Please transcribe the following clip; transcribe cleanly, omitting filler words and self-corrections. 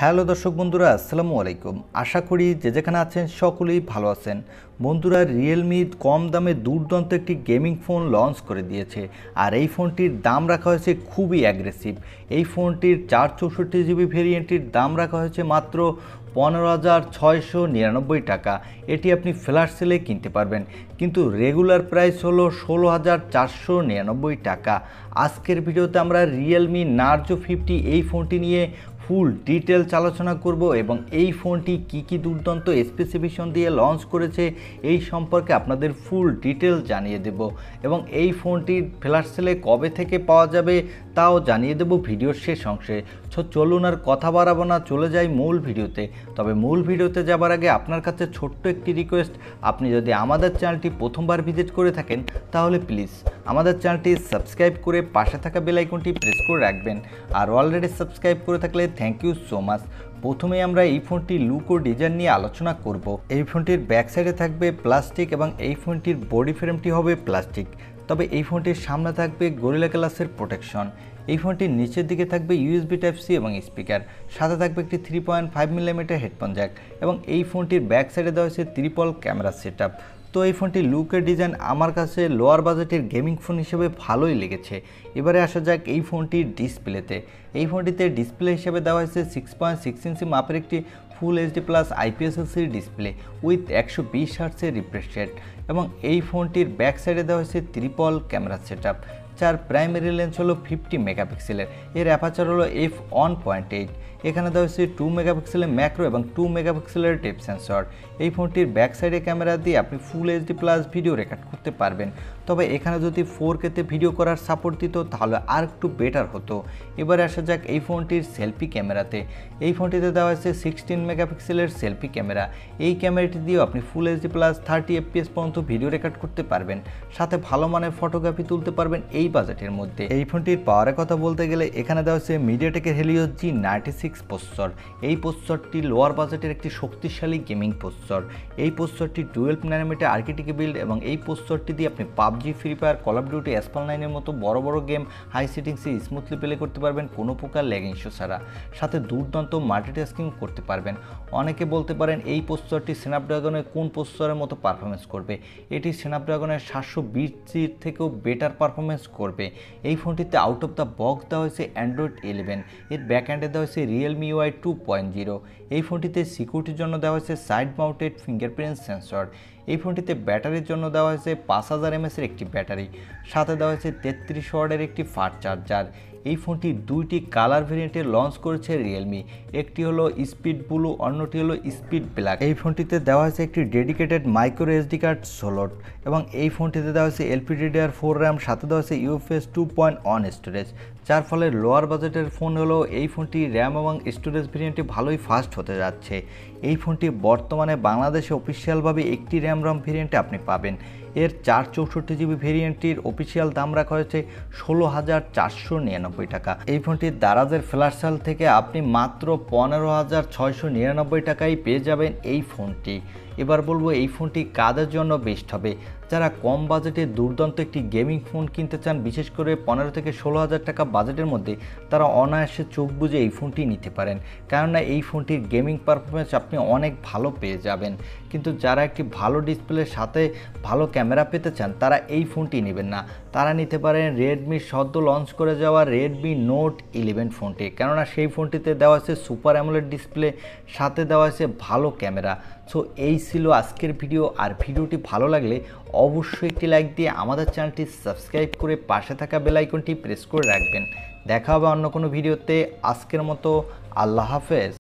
Hello দর্শক বন্ধুরা, আসসালামু আলাইকুম। আশা করি যে যেখানে আছেন সকলেই ভালো আছেন। বন্ধুরা, রিয়েলমি কম দামে দুর্দান্ত একটি গেমিং ফোন লঞ্চ করে দিয়েছে, আর এই ফোনটির দাম রাখা হয়েছে খুবই অ্যাগ্রেসিভ। এই ফোনটির 464GB ভেরিয়েন্টটির দাম রাখা হয়েছে মাত্র 15,699 টাকা। এটি আপনি ফ্ল্যাশ সেলে কিনতে পারবেন, কিন্তু রেগুলার প্রাইস হলো 16,499 টাকা। আজকের ভিডিওতে আমরা রিয়েলমি নার্জো 50 এই ফোনটি নিয়ে ফুল ডিটেলস আলোচনা করব এবং এই ফোনটি কি দুর্দান্ত স্পেসিফিকেশন দিয়ে লঞ্চ করেছে এই সম্পর্কে আপনাদের ফুল ডিটেলস জানিয়ে দেব, এবং এই ফোনটি ফ্ল্যাশ সেলে কবে থেকে পাওয়া যাবে তাও জানিয়ে দেব ভিডিওর শেষ অংশে। চলুন আর কথা বাড়াবো না, চলে যাই মূল ভিডিওতে। তবে মূল ভিডিওতে যাবার আগে আপনার কাছে ছোট্ট একটি রিকোয়েস্ট, আপনি যদি আমাদের চ্যানেলটি প্রথমবার ভিজিট করে থাকেন তাহলে প্লিজ আমাদের চ্যানেলটি সাবস্ক্রাইব করে পাশে থাকা বেল আইকনটি প্রেস করে রাখবেন, আর অলরেডি সাবস্ক্রাইব করে থাকলে থ্যাংক ইউ সো মাচ। প্রথমে আমরা এই ফোনটির লুক ও ডিজাইন নিয়ে আলোচনা করব। এই ফোনটির ব্যাক সাইডে থাকবে প্লাস্টিক এবং এই ফোনটির বডি ফ্রেমটি হবে প্লাস্টিক, তবে এই ফোনটির সামনে থাকবে গরিলা গ্লাসের প্রোটেকশন। এই ফোনটির নিচের দিকে থাকবে ইউএসবি টাইপ সি এবং স্পিকার, সাথে থাকবে একটি 3.5mm হেডফোন জ্যাক, এবং এই ফোনটির ব্যাক সাইডে দেওয়া হয়েছে ট্রিপল ক্যামেরা সেটআপ। তো এই ফোনটির লুকের ডিজাইন আমার কাছে লোয়ার বাজেটের গেমিং ফোন হিসেবে ভালোই লেগেছে। এবারে আসা যাক এই ফোনটির ডিসপ্লেতে। এই ফোনটিতে ডিসপ্লে হিসেবে দেওয়া হয়েছে 6.6 ইঞ্চি মাপের একটি full HD plus IPS LCD display with 120 হার্টজের রিফ্রেশ রেট, এবং এই ফোনটির ব্যাক সাইডে দেওয়া হয়েছে ট্রিপল ক্যামেরা সেটআপ। যার প্রাইমারি লেন্স হলো 50 মেগাপিক্সেলের, এর অ্যাপারচার হলো f1.8। এখানে দেওয়া হয়েছে 2 মেগাপিক্সেলের ম্যাক্রো এবং 2 মেগাপিক্সেলের ডেপথ সেন্সর। এই ফোনটির ব্যাক সাইডে ক্যামেরা দিয়ে আপনি ফুল এইচডি প্লাস ভিডিও রেকর্ড করতে পারবেন, তবে এখানে যদি 4K-তে ভিডিও করার সাপোর্ট দিত তাহলে আর একটু বেটার হতো। এবারে আসা যাক এই ফোনটির সেলফি ক্যামেরাতে। এই ফোনটিতে দেওয়া হয়েছে 16 মেগাপিক্সেলের সেলফি ক্যামেরা। এই ক্যামেরাটি দিয়েও আপনি ফুল এইচডি প্লাস 30 FPS পর্যন্ত ভিডিও রেকর্ড করতে পারবেন, সাথে ভালো মানের ফটোগ্রাফি তুলতে পারবেন এই বাজেটের মধ্যে। এই ফোনটির পাওয়ারের কথা বলতে গেলে এখানে দেওয়া হয়েছে মিডিয়াটেকের হেলিও G96 প্রসেসর। এই প্রসেসরটি লোয়ার বাজেটের একটি শক্তিশালী গেমিং প্রসেসর। এই প্রসেসরটি 12 ন্যানোমিটার আর্কিটেক্টে বিল্ড, এবং এই প্রসেসরটি দিয়ে আপনি PUBG, free fire, call of duty, asphalt 9-এর মতো বড় বড় গেম হাই সেটিংসে স্মুথলি প্লে করতে পারবেন কোনো প্রকার ল্যাগ ইস্যু ছাড়া, সাথে দুর্দান্ত মাল্টিটাস্কিং করতে পারবেন। অনেকে বলতে পারেন এই প্রসেসরটি স্ন্যাপড্রাগনের কোন প্রসেসরের মতো পারফরমেন্স করবে। এটি স্ন্যাপড্রাগনের 720G থেকেও বেটার পারফরমেন্স করবে। এই ফোনটিতে আউট অফ দ্য বক্স দেওয়া হয়েছে অ্যান্ড্রয়েড 11, এর ব্যাক হ্যান্ডে দেওয়া হয়েছে Realme UI 2.0। এই ফোনটিতে সিকিউরিটির জন্য দেওয়া হয়েছে সাইড মাউন্টেড ফিঙ্গারপ্রিন্ট সেন্সর। এই ফোনটিতে ব্যাটারির জন্য দেওয়া হয়েছে 5000 mAh এর একটি ব্যাটারি, সাথে দেওয়া হয়েছে 33 ওয়াটের একটি ফাস্ট চার্জার। এই ফোনটি দুইটি কালার ভেরিয়েন্টে লঞ্চ করেছে রিয়েলমি, একটি হলো স্পিড ব্লু, অন্যটি হলো স্পিড ব্ল্যাক। এই ফোনটিতে দেওয়া হয়েছে একটি dedicated micro SD card slot, এবং এই ফোনটিতে দেওয়া হয়েছে LPDDR4 RAM, সাথে দেওয়া হয়েছে UFS 2.1 স্টোরেজ, যার ফলে লোয়ার বাজেটের ফোন হলো এই ফোনটি র্যাম এবং স্টোরেজ ভেরিয়েন্টে ভালোই ফাস্ট হতে যাচ্ছে। এই ফোনটি বর্তমানে বাংলাদেশে অফিসিয়ালভাবে একটি র্যাম ভেরিয়েন্টে আপনি পাবেন। এর 464GB ভেরিয়েন্টটির অফিসিয়াল দাম রাখা হয়েছে 16,499 টাকা। এই ফোনটির দারাজের ফ্ল্যাশ সেল থেকে আপনি মাত্র 15,699 টাকায় পেয়ে যাবেন এই ফোনটি। এবার বলবো এই ফোনটি কাদের জন্য বেস্ট হবে। যারা কম বাজেটে দুর্দান্ত একটি গেমিং ফোন কিনতে চান, বিশেষ করে 15 থেকে 16,000 টাকা বাজেটের মধ্যে, তারা অনায়াসে চোখ বুজে এই ফোনটি নিতে পারেন, কেননা এই ফোনটির গেমিং পারফরমেন্স আপনি অনেক ভালো পেয়ে যাবেন। কিন্তু যারা একটি ভালো ডিসপ্লের সাথে ভালো ক্যামেরা পেতে চান তারা এই ফোনটি নেবেন না, তারা নিতে পারেন রেডমির সদ্য লঞ্চ করে যাওয়া Redmi Note 11 ফোনটি, কেননা সেই ফোনটিতে দেওয়া আছে সুপার অ্যামোলেড ডিসপ্লে, সাথে দেওয়া আছে ভালো ক্যামেরা। সো এই ছিল আজকের ভিডিও, আর ভিডিওটি ভালো লাগলে অবশ্যই একটি লাইক দিয়ে আমাদের চ্যানেলটি সাবস্ক্রাইব করে পাশে থাকা বেল আইকনটি প্রেস করে রাখবেন। দেখা হবে অন্য কোনো ভিডিওতে। আজকের মতো আল্লাহ হাফেজ।